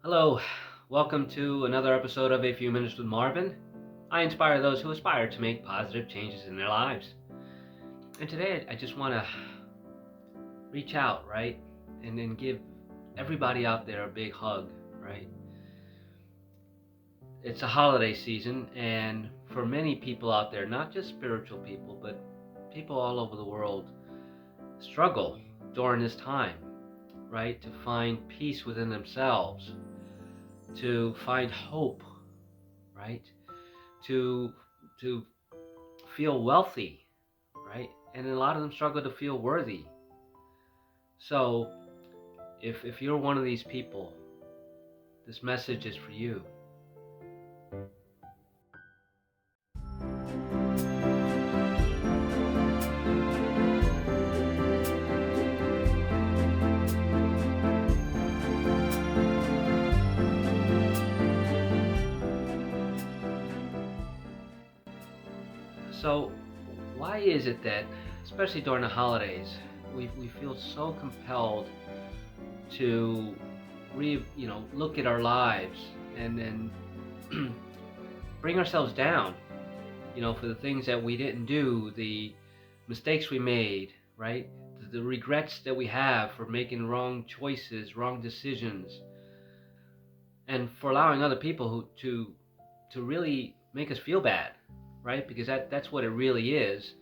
Hello, welcome to another episode of A Few Minutes with Marvin. I inspire those who aspire to make positive changes in their lives. And today I just want to reach out, right? And then give everybody out there a big hug, right? It's a holiday season, and for many people out there, not just spiritual people, but people all over the world, struggle during this time, right? To find peace within themselves, to find hope, right? To to feel wealthy, right? And a lot of them struggle to feel worthy. So if you're one of these people, this message is for you. So why is it that, especially during the holidays, we feel so compelled to look at our lives and then bring ourselves down, for the things that we didn't do, the mistakes we made, right? The regrets that we have for making wrong choices, wrong decisions, and for allowing other people to really make us feel bad, right? Because that's what it really is.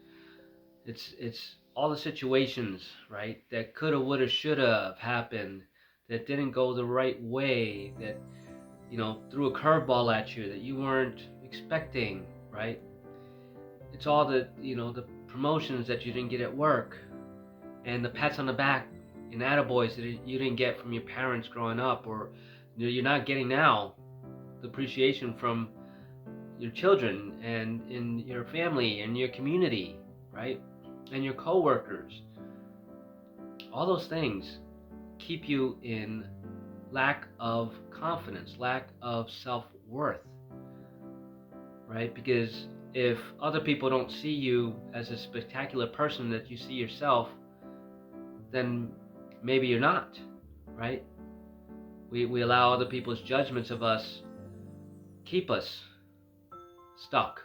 It's all the situations, right, that coulda, woulda, shoulda have happened, that didn't go the right way, that threw a curveball at you that you weren't expecting, right? It's all the promotions that you didn't get at work, and the pats on the back and attaboys that you didn't get from your parents growing up, or you're not getting now, the appreciation from your children and in your family and your community, right? And your coworkers. All those things keep you in lack of confidence, lack of self-worth, right? Because if other people don't see you as a spectacular person that you see yourself, then maybe you're not, right? We allow other people's judgments of us keep us stuck,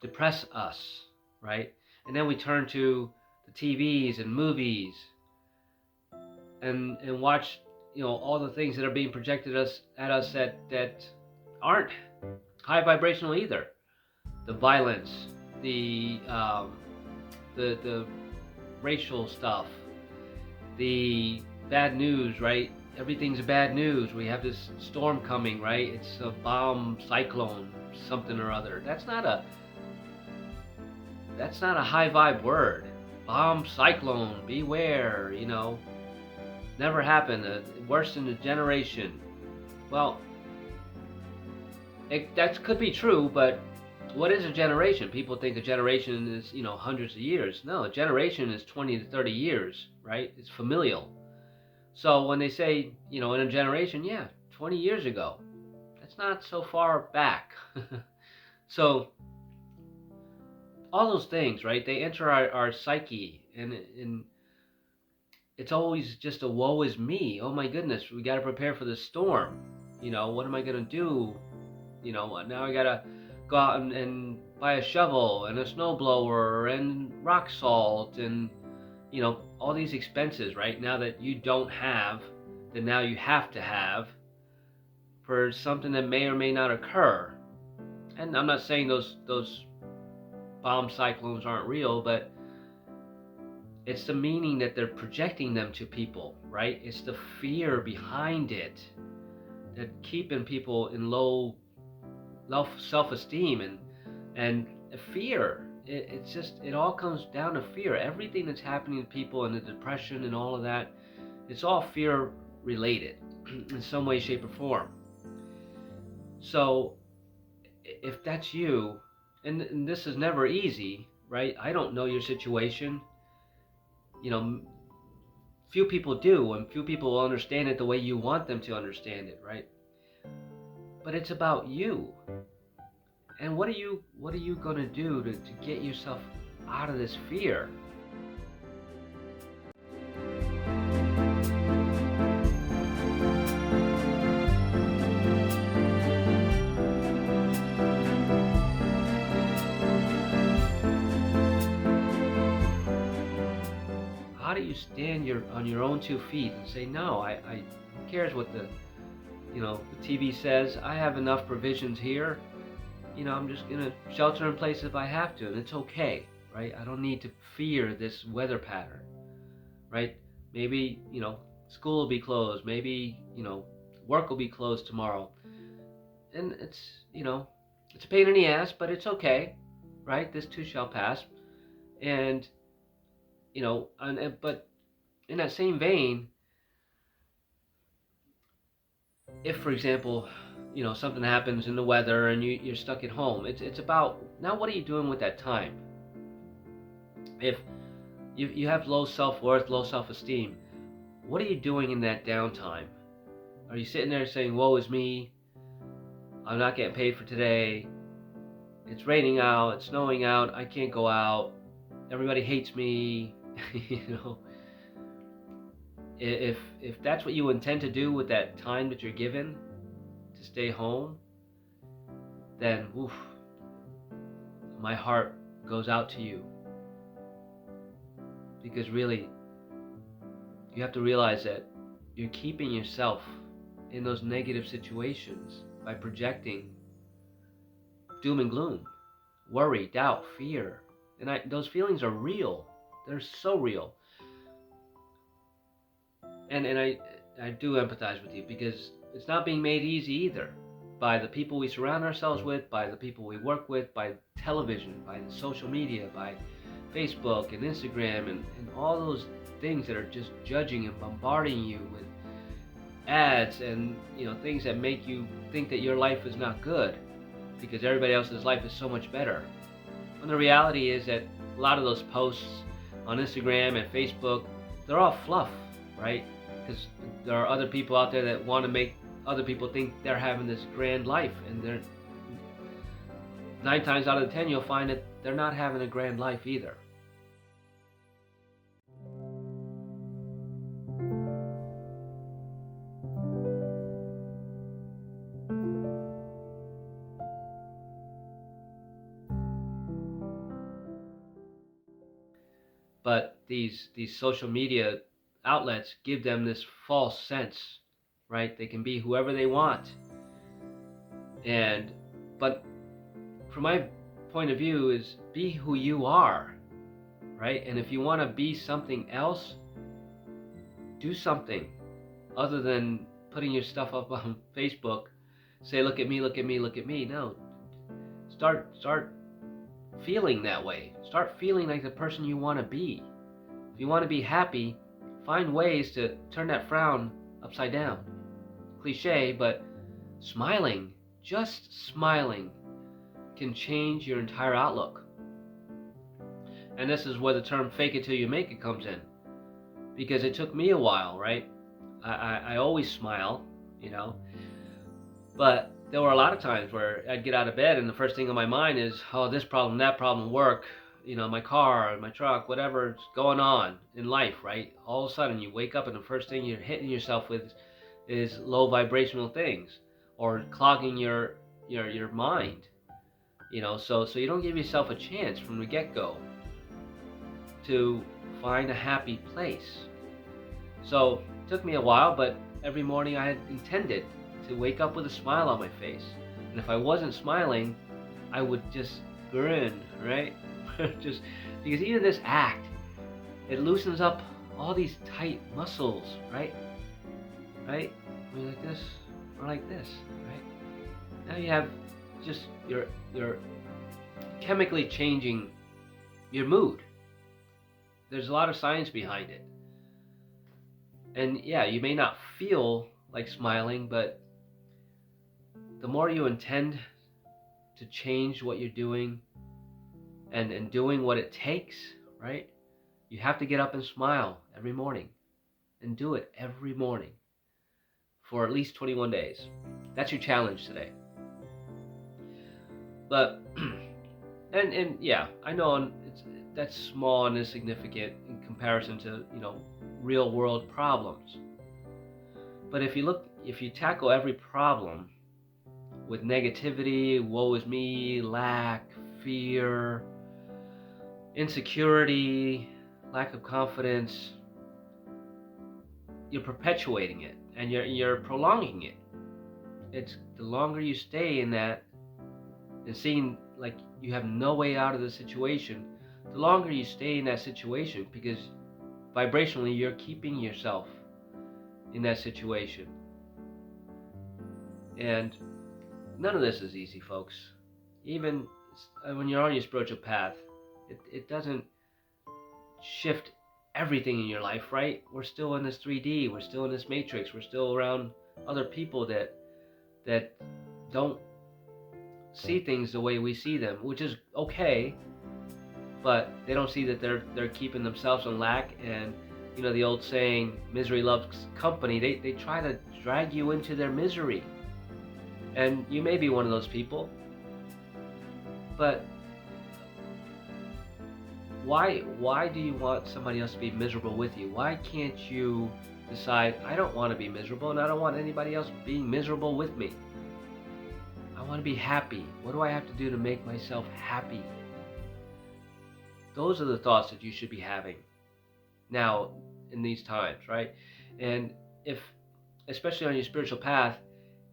depress us, right? And then we turn to the TVs and movies and watch, all the things that are being projected at us that aren't high vibrational either. The violence, the racial stuff, the bad news, right? Everything's bad news. We have this storm coming, right? It's a bomb cyclone, something or other. That's not a high vibe word. Bomb cyclone, beware, never happened. Worse in a generation. Well, that could be true, but what is a generation? People think a generation is, hundreds of years. No, a generation is 20 to 30 years, right? It's familial. So when they say, in a generation, yeah, 20 years ago, that's not so far back. So all those things, right? They enter our psyche, and it's always just a woe is me. Oh my goodness, we got to prepare for the storm. What am I going to do? Now I got to go out and buy a shovel and a snowblower and rock salt and, all these expenses, right? Now that you don't have, that now you have to have for something that may or may not occur. And I'm not saying those bomb cyclones aren't real, but it's the meaning that they're projecting them to people, right? It's the fear behind it that keeping people in low self-esteem and fear. It's just, it all comes down to fear. Everything that's happening to people and the depression and all of that, it's all fear related in some way, shape, or form. So if that's you, and this is never easy, right? I don't know your situation. Few people do, and few people will understand it the way you want them to understand it, right? But it's about you. And what are you going to do to get yourself out of this fear? stand on your own 2 feet and say, no, who cares what the TV says? I have enough provisions here. I'm just gonna shelter in place if I have to, and it's okay, right? I don't need to fear this weather pattern, right? Maybe, school will be closed. Maybe, work will be closed tomorrow. And it's a pain in the ass, but it's okay, right? This too shall pass. And, but in that same vein, if, for example, something happens in the weather and you're stuck at home, it's about, now what are you doing with that time? If you have low self-worth, low self-esteem, what are you doing in that downtime? Are you sitting there saying, woe is me, I'm not getting paid for today, it's raining out, it's snowing out, I can't go out, everybody hates me? If that's what you intend to do with that time that you're given to stay home, then my heart goes out to you. Because really, you have to realize that you're keeping yourself in those negative situations by projecting doom and gloom, worry, doubt, fear. And those feelings are real. They're so real. And I do empathize with you, because it's not being made easy either by the people we surround ourselves with, by the people we work with, by television, by the social media, by Facebook and Instagram and all those things that are just judging and bombarding you with ads and things that make you think that your life is not good because everybody else's life is so much better. When the reality is that a lot of those posts on Instagram and Facebook, they're all fluff, right? Because there are other people out there that want to make other people think they're having this grand life, and they're 9 times out of 10 you'll find that they're not having a grand life either. But these social media outlets give them this false sense, right? They can be whoever they want. But from my point of view is, be who you are, right? And if you want to be something else, do something other than putting your stuff up on Facebook. Say, look at me, look at me, look at me. No. Start feeling that way. Start feeling like the person you want to be. If you want to be happy, find ways to turn that frown upside down. Cliche, but smiling, just smiling, can change your entire outlook. And this is where the term fake it till you make it comes in. Because it took me a while, right? I always smile, but there were a lot of times where I'd get out of bed and the first thing on my mind is, oh, this problem, that problem, work, my car, my truck, whatever's going on in life, right? All of a sudden you wake up and the first thing you're hitting yourself with is low vibrational things, or clogging your mind, so you don't give yourself a chance from the get-go to find a happy place. So it took me a while, but every morning I had intended to wake up with a smile on my face. And if I wasn't smiling, I would just grin, right? Just because even this act, it loosens up all these tight muscles, right? Right? We're like this, or like this, right? Now you have just you're chemically changing your mood. There's a lot of science behind it. And yeah, you may not feel like smiling, but the more you intend to change what you're doing and doing what it takes, right? You have to get up and smile every morning, and do it every morning for at least 21 days. That's your challenge today. But and yeah, I know that's small and insignificant in comparison to real world problems. But if you tackle every problem with negativity, woe is me, lack, fear, insecurity, lack of confidence, you're perpetuating it, and you're prolonging it. It's the longer you stay in that and seeing like you have no way out of the situation, the longer you stay in that situation, because vibrationally you're keeping yourself in that situation. And none of this is easy, folks. Even when you're on your spiritual path, it doesn't shift everything in your life, right? We're still in this 3D, we're still in this matrix, we're still around other people that don't see things the way we see them, which is okay, but they don't see that they're keeping themselves in lack. And you know the old saying, misery loves company. They try to drag you into their misery, and you may be one of those people, but why do you want somebody else to be miserable with you? Why can't you decide, I don't want to be miserable, and I don't want anybody else being miserable with me? I want to be happy. What do I have to do to make myself happy? Those are the thoughts that you should be having now in these times, right? And if, especially on your spiritual path,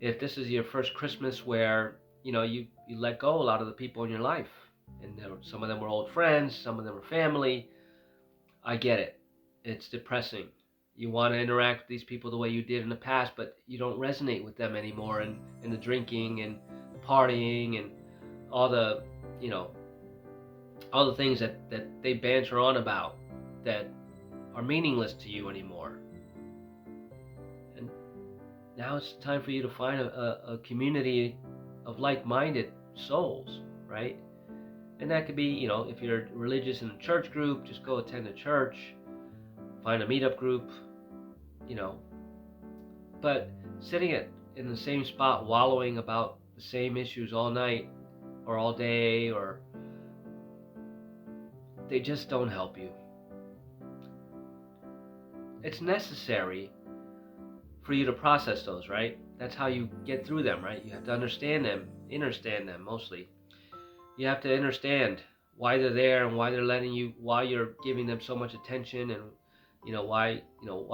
if this is your first Christmas where you let go a lot of the people in your life, and some of them were old friends, some of them were family, I get it. It's depressing. You want to interact with these people the way you did in the past, but you don't resonate with them anymore, and the drinking and the partying and all the all the things that they banter on about that are meaningless to you anymore. And now it's time for you to find a community of like-minded souls, right? And that could be, if you're religious in a church group, just go attend a church, find a meetup group, But sitting in the same spot, wallowing about the same issues all night or all day, or they just don't help you. It's necessary for you to process those, right? That's how you get through them, right? You have to understand them mostly. You have to understand why they're there and why they're letting you, why you're giving them so much attention, and why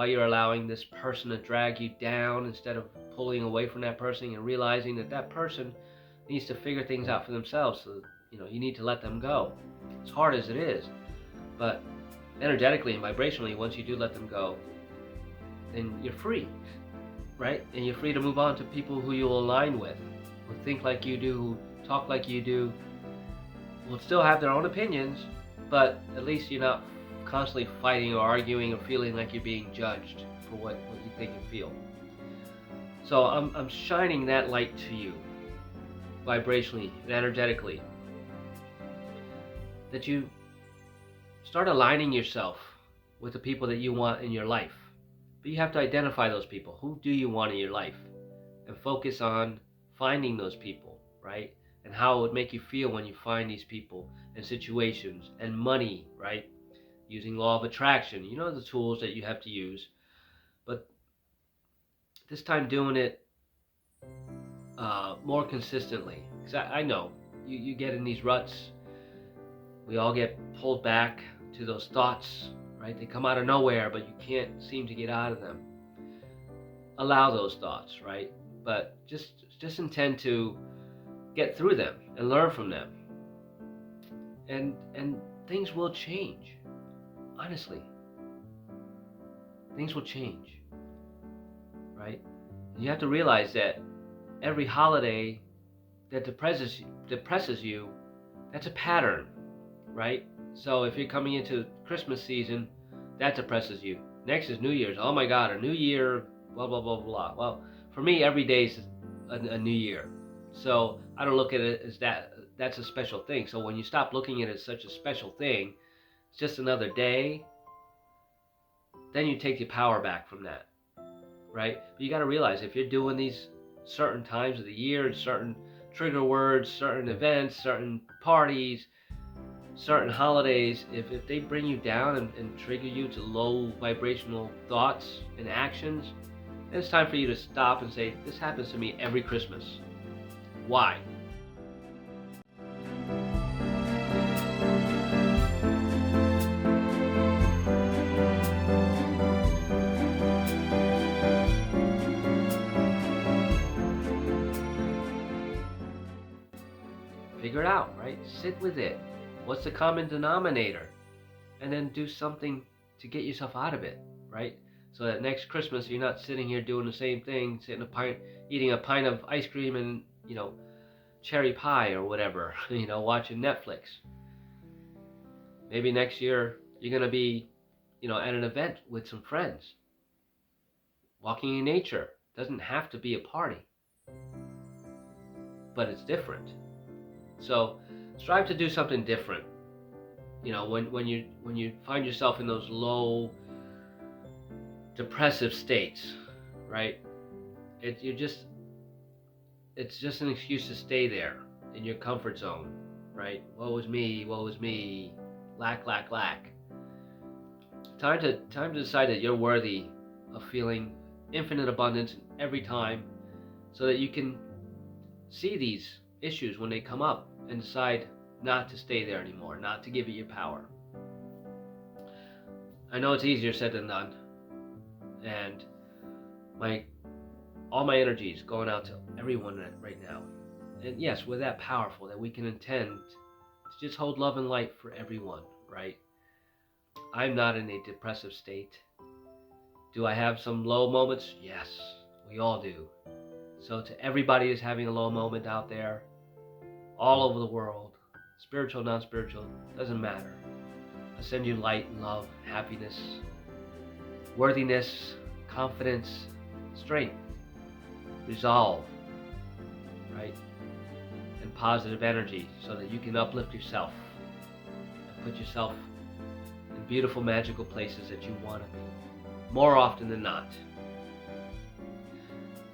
you're allowing this person to drag you down instead of pulling away from that person and realizing that person needs to figure things out for themselves. So you need to let them go. As hard as it is, but energetically and vibrationally, once you do let them go, then you're free, right? And you're free to move on to people who you'll align with, who think like you do, who talk like you do, will still have their own opinions, but at least you're not constantly fighting or arguing or feeling like you're being judged for what you think and feel. So I'm shining that light to you, vibrationally and energetically, that you start aligning yourself with the people that you want in your life. But you have to identify those people. Who do you want in your life? And focus on finding those people, right? And how it would make you feel when you find these people and situations and money, right? Using law of attraction, the tools that you have to use. But this time doing it more consistently. Because I know you get in these ruts. We all get pulled back to those thoughts, right? They come out of nowhere, but you can't seem to get out of them. Allow those thoughts, right? But just intend to get through them and learn from them. And things will change. Honestly, things will change, right? And you have to realize that every holiday that depresses you, that's a pattern, right? So if you're coming into Christmas season, that depresses you. Next is New Year's. Oh my God, a new year, blah, blah, blah, blah. Well, for me, every day is a new year. So I don't look at it as that's a special thing. So when you stop looking at it as such a special thing, it's just another day, then you take your power back from that, right? But you got to realize, if you're doing these certain times of the year, certain trigger words, certain events, certain parties, certain holidays, if they bring you down and trigger you to low vibrational thoughts and actions, then it's time for you to stop and say, this happens to me every Christmas. Why? Figure it out, right? Sit with it. What's the common denominator? And then do something to get yourself out of it, right? So that next Christmas you're not sitting here doing the same thing, eating a pint of ice cream and, cherry pie or whatever, watching Netflix. Maybe next year you're going to be, at an event with some friends. Walking in nature. Doesn't have to be a party. But it's different. So strive to do something different. When you find yourself in those low depressive states, right? It's just an excuse to stay there in your comfort zone, right? Woe is me, lack. Time to decide that you're worthy of feeling infinite abundance every time, so that you can see these issues when they come up and decide not to stay there anymore, not to give it your power. I know it's easier said than done, and all my energy is going out to everyone right now. And yes, we're that powerful that we can intend to just hold love and light for everyone, right? I'm not in a depressive state. Do I have some low moments? Yes, we all do. So to everybody who's having a low moment out there, all over the world, spiritual, non-spiritual, doesn't matter. I send you light, love, happiness, worthiness, confidence, strength, resolve, right? And positive energy, so that you can uplift yourself and put yourself in beautiful, magical places that you want to be, more often than not.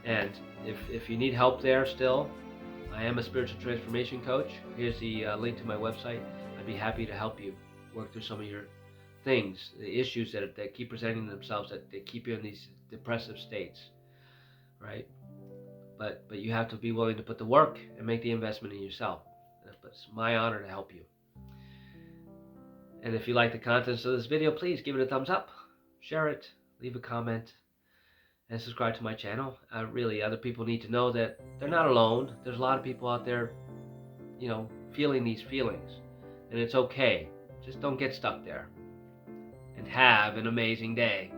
And if you need help there still, I am a spiritual transformation coach. Here's the link to my website. I'd be happy to help you work through some of your things, the issues that keep presenting themselves, that keep you in these depressive states, right? But you have to be willing to put the work and make the investment in yourself. But it's my honor to help you. And if you like the contents of this video, please give it a thumbs up, share it, leave a comment, and subscribe to my channel. Really, other people need to know that they're not alone. There's a lot of people out there, feeling these feelings. And it's okay. Just don't get stuck there. And have an amazing day.